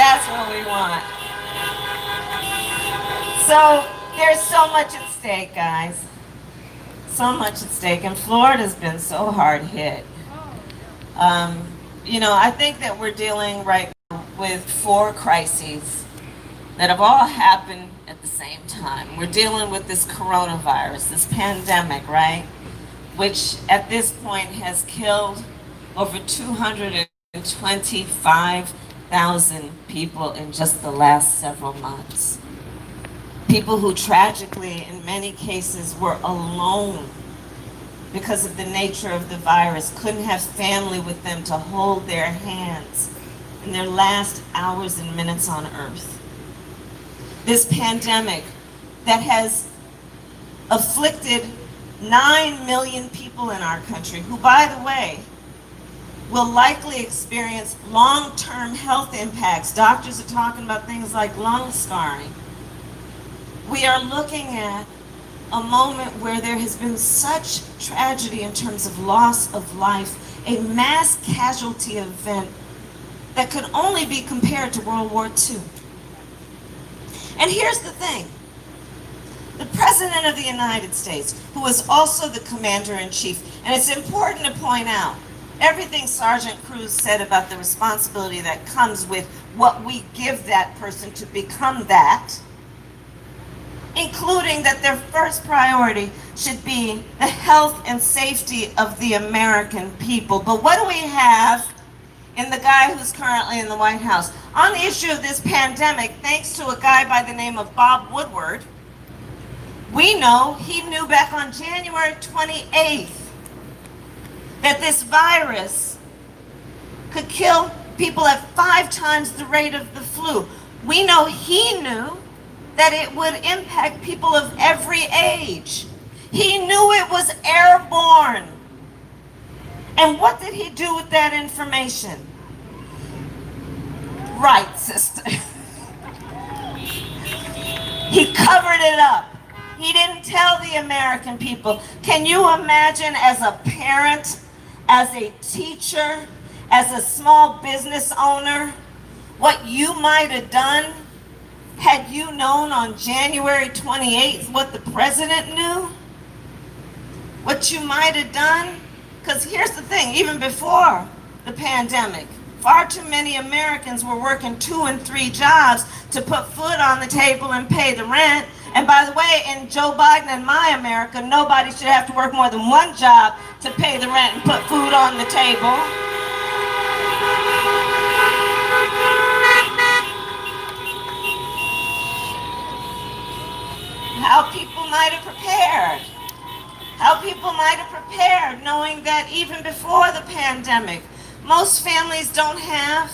That's what we want. So there's so much at stake, guys. So much at stake. And Florida's been so hard hit. Um, I think that we're dealing right now with four crises that have all happened at the same time. We're dealing with this coronavirus, this pandemic, right? Which at this point has killed over 225,000 people in just the last several months. People who tragically, in many cases, were alone because of the nature of the virus, couldn't have family with them to hold their hands in their last hours and minutes on earth. This pandemic that has afflicted 9 million people in our country, who, by the way, will likely experience long-term health impacts. Doctors are talking about things like lung scarring. We are looking at a moment where there has been such tragedy in terms of loss of life, a mass casualty event that could only be compared to World War II. And here's the thing. The President of the United States, who is also the Commander-in-Chief, and it's important to point out, everything Sergeant Cruz said about the responsibility that comes with what we give that person to become that, including that their first priority should be the health and safety of the American people. But what do we have in the guy who's currently in the White House? On the issue of this pandemic, thanks to a guy by the name of Bob Woodward, we know he knew back on January 28th that this virus could kill people at 5 times the rate of the flu. We know he knew that it would impact people of every age. He knew it was airborne. And what did he do with that information? Right, sister. He covered it up. He didn't tell the American people. Can you imagine, as a parent, as a teacher, as a small business owner, what you might have done had you known on January 28th what the president knew? What you might have done? Because here's the thing, even before the pandemic, far too many Americans were working 2 and 3 jobs to put food on the table and pay the rent. And by the way, in Joe Biden and my America, nobody should have to work more than 1 job to pay the rent and put food on the table. How people might have prepared. How people might have prepared, knowing that even before the pandemic, most families don't have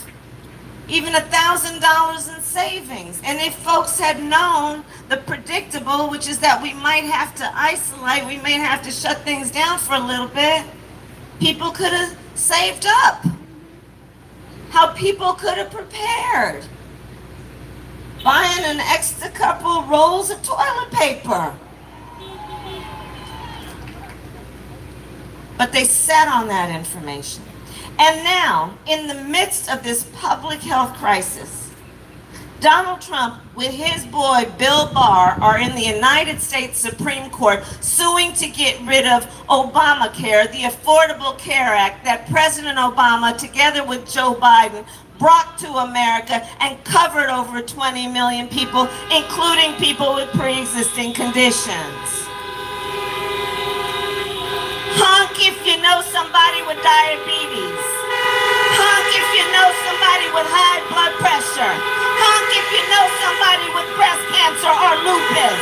even $1,000 in savings. And if folks had known the predictable, which is that we might have to isolate, we may have to shut things down for a little bit, people could have saved up. How people could have prepared. Buying an extra couple rolls of toilet paper. But they sat on that information. And now, in the midst of this public health crisis, Donald Trump with his boy Bill Barr are in the United States Supreme Court suing to get rid of Obamacare, the Affordable Care Act that President Obama, together with Joe Biden, brought to America and covered over 20 million people, including people with pre-existing conditions. Honk if you know somebody with diabetes. Honk if you know somebody with high blood pressure. Honk if you know somebody with breast cancer or lupus.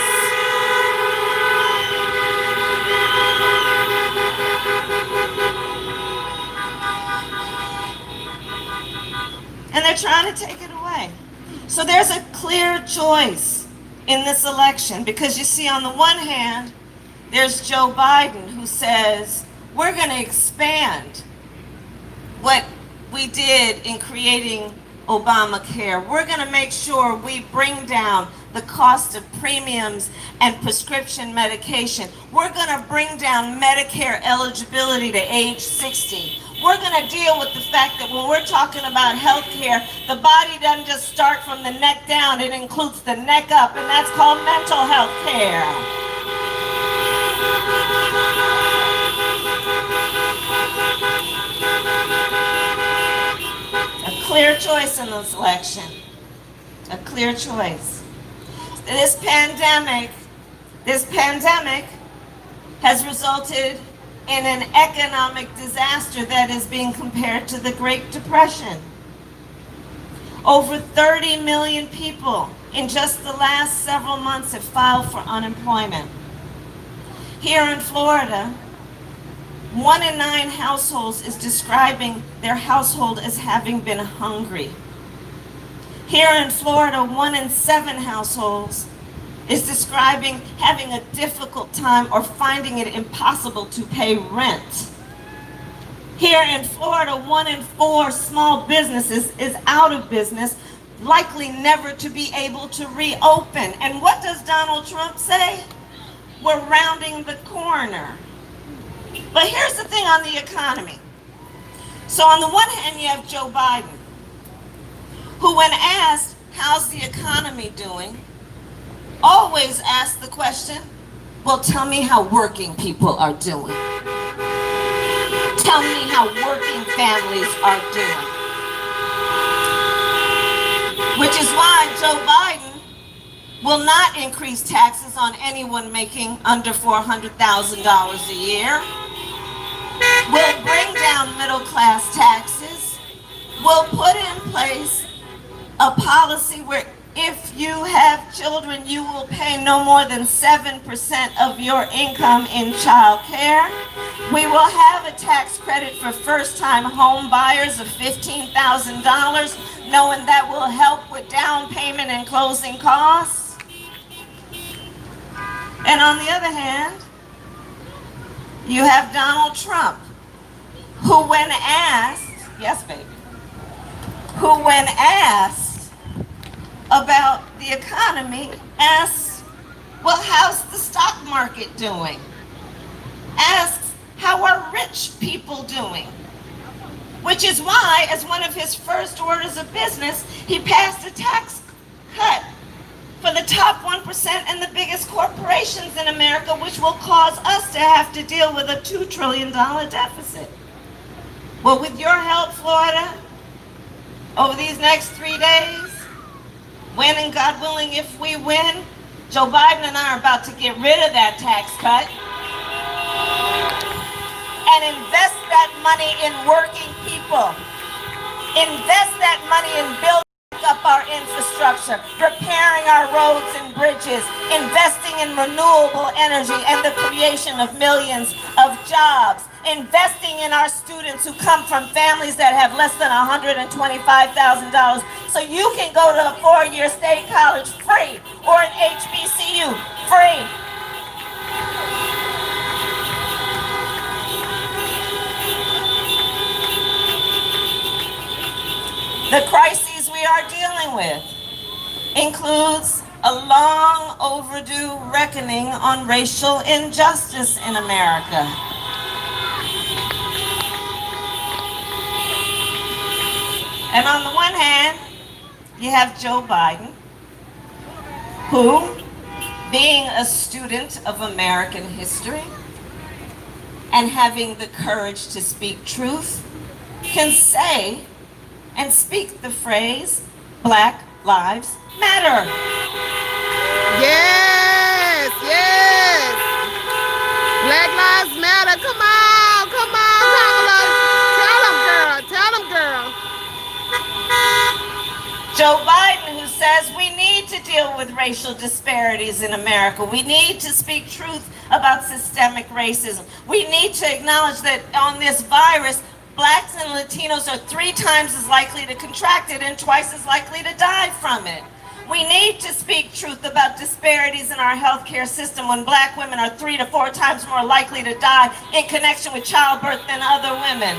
And they're trying to take it away. So there's a clear choice in this election, because you see, on the one hand, there's Joe Biden, who says, we're going to expand what we did in creating Obamacare. We're going to make sure we bring down the cost of premiums and prescription medication. We're going to bring down Medicare eligibility to age 60. we're going to deal with the fact that when we're talking about health care, the body doesn't just start from the neck down, it includes the neck up, and that's called mental health care. A clear choice in this election. A clear choice. This pandemic has resulted in an economic disaster that is being compared to the Great Depression. Over 30 million people in just the last several months have filed for unemployment. Here in Florida, 1 in 9 households is describing their household as having been hungry. Here in Florida, 1 in 7 households is describing having a difficult time or finding it impossible to pay rent. Here in Florida, 1 in 4 small businesses is out of business, likely never to be able to reopen. And what does Donald Trump say? We're rounding the corner. But here's the thing on the economy. So on the one hand, you have Joe Biden, who when asked, how's the economy doing, always asks the question, well, tell me how working people are doing. Tell me how working families are doing. Which is why Joe Biden will not increase taxes on anyone making under $400,000 a year, will bring down middle-class taxes, will put in place a policy where if you have children, you will pay no more than 7% of your income in child care. We will have a tax credit for first-time home buyers of $15,000, knowing that will help with down payment and closing costs. And on the other hand, you have Donald Trump, who when asked, yes baby, who when asked about the economy, asks, well, how's the stock market doing? Asks, how are rich people doing? Which is why, as one of his first orders of business, he passed a tax cut for the top 1% and the biggest corporations in America, which will cause us to have to deal with a $2 trillion deficit. Well, with your help, Florida, over these next 3 days, when and God willing, if we win, Joe Biden and I are about to get rid of that tax cut and invest that money in working people. Invest that money in building up our infrastructure, repairing our roads and bridges, investing in renewable energy and the creation of millions of jobs, investing in our students who come from families that have less than $125,000 so you can go to a 4-year state college free or an HBCU free. The crises we are dealing with includes a long overdue reckoning on racial injustice in America. And on the one hand, you have Joe Biden, who, being a student of American history and having the courage to speak truth, can say and speak the phrase, Black Lives Matter. Yes, yes. Black Lives Matter. Come on, Kamala. Tell them, girl. Joe Biden, who says we need to deal with racial disparities in America. We need to speak truth about systemic racism. We need to acknowledge that on this virus, Blacks and Latinos are 3 times as likely to contract it and twice as likely to die from it. We need to speak truth about disparities in our healthcare system when Black women are 3 to 4 times more likely to die in connection with childbirth than other women.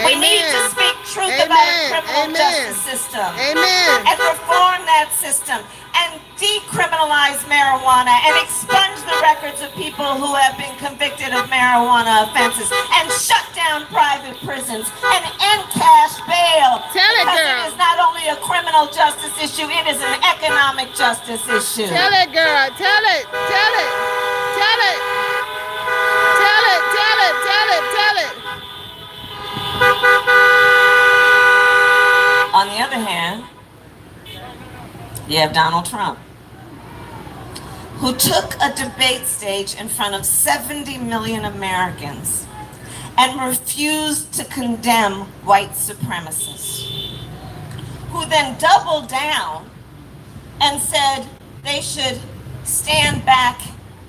Amen. We need to speak truth about a criminal justice system. And reform that system and decriminalize marijuana and expunge the records of people who have been convicted of marijuana offenses and shut down private prisons and end cash bail. Tell it, because girl. it is not only a criminal justice issue, it is an economic justice issue. Tell it, girl. Tell it. Tell it. Tell it. Tell it. Tell it. Tell it. Tell it. On the other hand, you have Donald Trump, who took a debate stage in front of 70 million Americans and refused to condemn white supremacists, who then doubled down and said they should stand back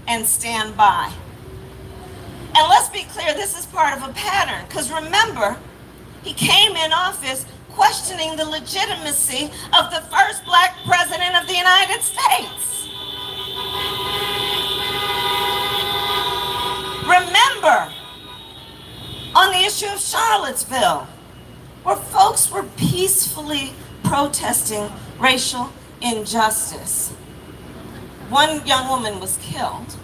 and stand by. And let's be clear, this is part of a pattern, because remember, he came in office questioning the legitimacy of the first black president of the United States. Remember, on the issue of Charlottesville, where folks were peacefully protesting racial injustice, one young woman was killed.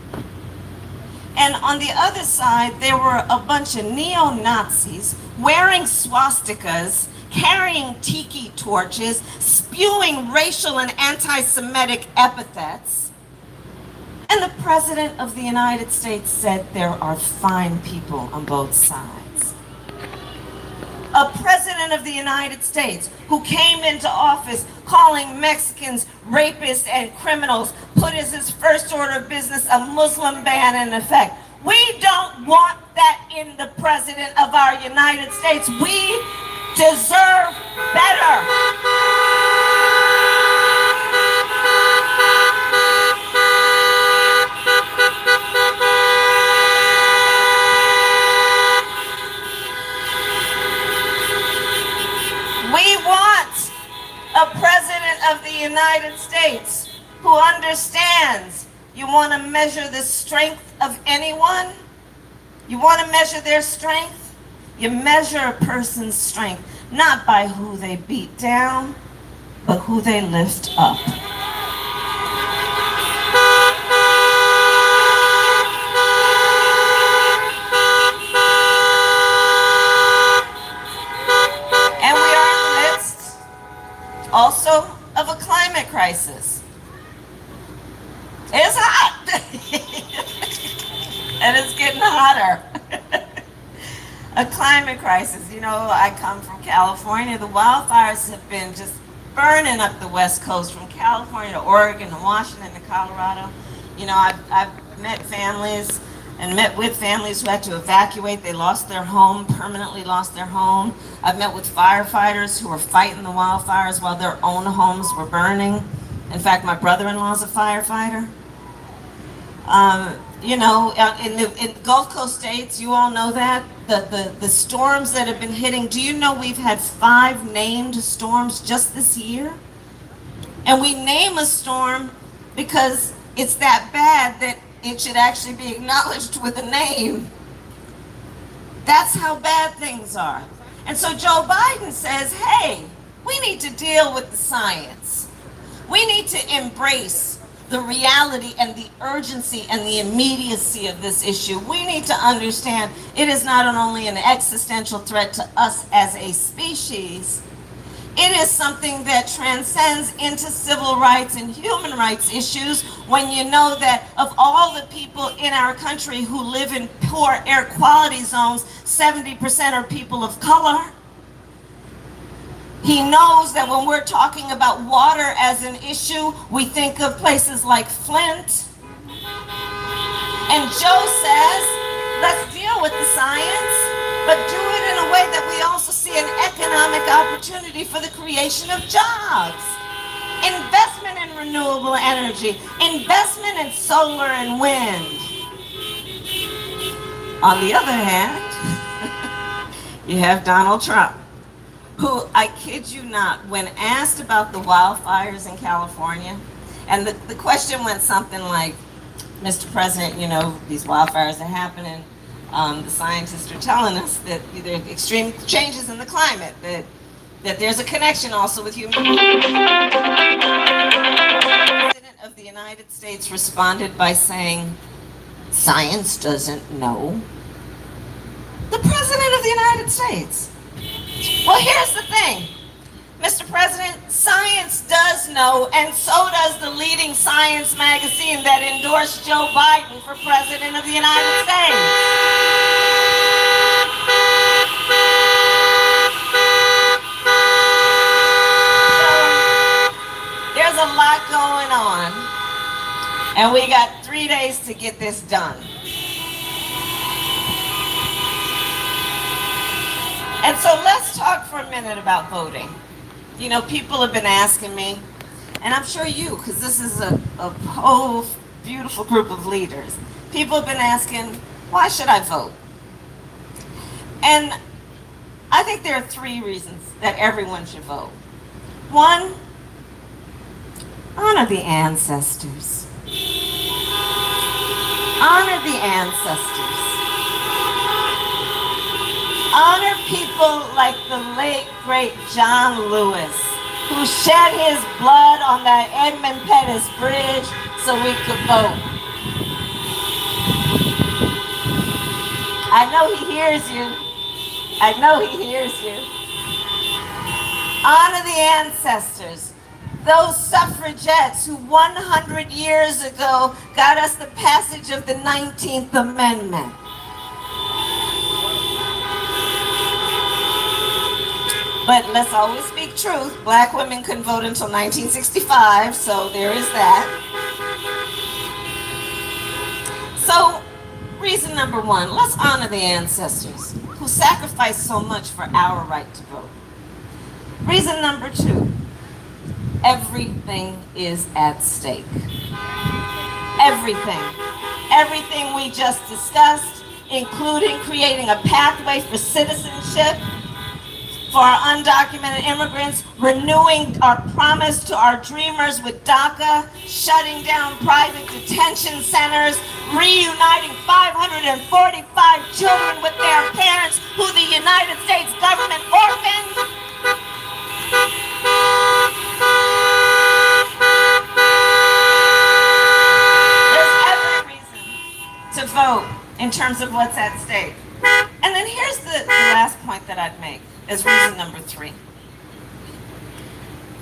And on the other side, there were a bunch of neo-Nazis wearing swastikas, carrying tiki torches, spewing racial and anti-Semitic epithets. And the President of the United States said there are fine people on both sides. A President of the United States who came into office calling Mexicans rapists and criminals, put as his first order of business a Muslim ban in effect. We don't want that in the President of our United States. We deserve better. We want a President of the United States who understands you want to measure the strength of anyone. You want to measure their strength. You measure a person's strength not by who they beat down, but who they lift up. And we are in the midst also of a climate crisis. It's hot. And it's getting hotter. A climate crisis. You know, I come from California. The wildfires have been just burning up the West Coast, from California to Oregon to Washington to Colorado. You know, I've met families and met with families who had to evacuate. They lost their home, permanently lost their home. I've met with firefighters who were fighting the wildfires while their own homes were burning. In fact, my brother-in-law's a firefighter. You know, in the Gulf Coast states, you all know that, the storms that have been hitting. Do you know we've had 5 named storms just this year? And we name a storm because it's that bad that it should actually be acknowledged with a name. That's how bad things are. And so Joe Biden says, hey, we need to deal with the science. We need to embrace the reality and the urgency and the immediacy of this issue. We need to understand it is not only an existential threat to us as a species, it is something that transcends into civil rights and human rights issues when you know that of all the people in our country who live in poor air quality zones, 70% are people of color. He knows that when we're talking about water as an issue, we think of places like Flint. And Joe says, let's deal with the science, but do it in a way that we also see an economic opportunity for the creation of jobs. Investment in renewable energy, investment in solar and wind. On the other hand, you have Donald Trump, who, I kid you not, when asked about the wildfires in California, and the question went something like, Mr. President, you know, these wildfires are happening. The scientists are telling us that there are extreme changes in the climate, that there's a connection also with human. The President of the United States responded by saying, Science doesn't know. The President of the United States. Well, here's the thing, Mr. President, science does know, and so does the leading science magazine that endorsed Joe Biden for President of the United States. So, there's a lot going on, and we got 3 days to get this done. And so let's talk for a minute about voting. You know, people have been asking me, and I'm sure you, because this is a whole beautiful group of leaders. People have been asking, why should I vote? And I think there are 3 reasons that everyone should vote. 1, honor the ancestors. Honor the ancestors. Honor people like the late, great John Lewis, who shed his blood on that Edmund Pettus Bridge so we could vote. I know he hears you. I know he hears you. Honor the ancestors, those suffragettes who 100 years ago got us the passage of the 19th Amendment. But let's always speak truth. Black women couldn't vote until 1965, so there is that. So, reason number 1, let's honor the ancestors who sacrificed so much for our right to vote. Reason number 2, everything is at stake. Everything. Everything we just discussed, including creating a pathway for citizenship for our undocumented immigrants, renewing our promise to our dreamers with DACA, shutting down private detention centers, reuniting 545 children with their parents who the United States government orphaned. There's every reason to vote in terms of what's at stake. And then here's the last point that I'd make as reason number 3,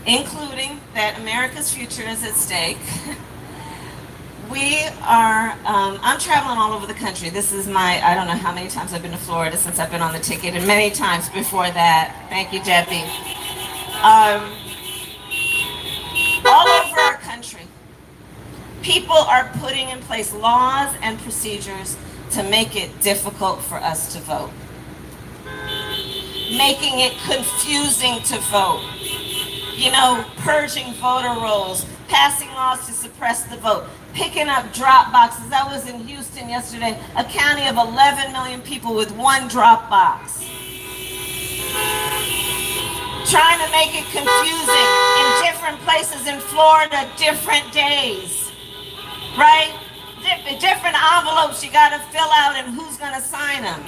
including that America's future is at stake. We are, I'm traveling all over the country. This is my, I don't know how many times I've been to Florida since I've been on the ticket, and many times before that. Thank you, Debbie. All over our country, people are putting in place laws and procedures to make it difficult for us to vote, making it confusing to vote. You know, purging voter rolls, passing laws to suppress the vote, picking up drop boxes. I was in Houston yesterday, a county of 11 million people with 1 drop box. Trying to make it confusing in different places in Florida, different days, right? Different envelopes you gotta fill out and who's gonna sign them.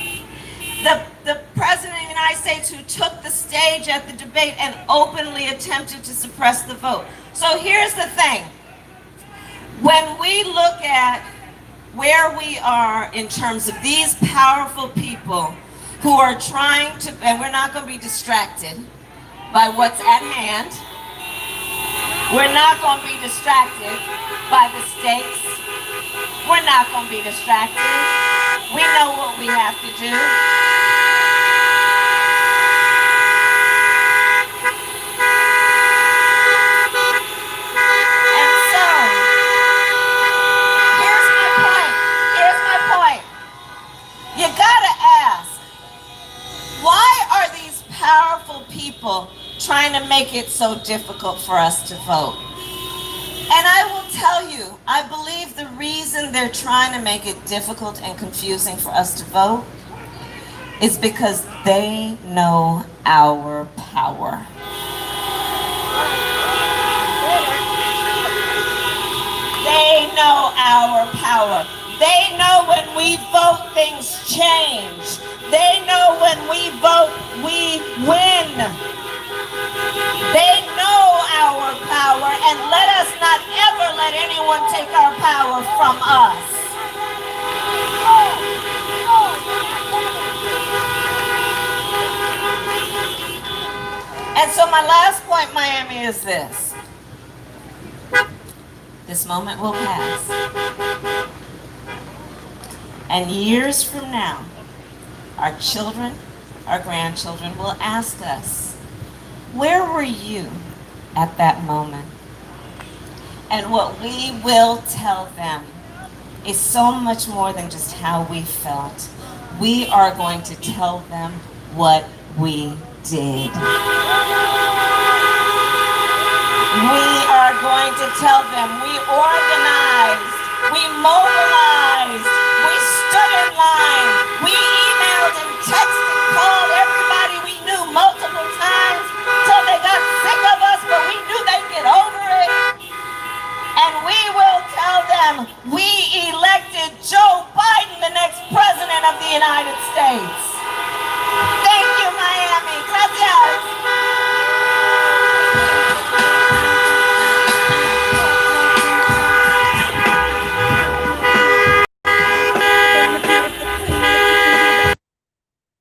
The President of the United States who took the stage at the debate and openly attempted to suppress the vote. So here's the thing. When we look at where we are in terms of these powerful people who are trying to, and we're not going to be distracted by what's at hand. We're not going to be distracted by the stakes. We're not going to be distracted. We know what we have to do. And so, here's my point. Here's my point. You gotta ask, why are these powerful people trying to make it so difficult for us to vote? And I will tell you, I believe the reason they're trying to make it difficult and confusing for us to vote is because they know our power. They know our power. They know when we vote, things change. They know when we vote, we win. They know our power, and let us not ever let anyone take our power from us. And so my last point, Miami, is this. This moment will pass. And years from now, our children, our grandchildren will ask us, where were you at that moment? And what we will tell them is so much more than just how we felt. We are going to tell them what we did. We are going to tell them we organized, we mobilized, we stood in line,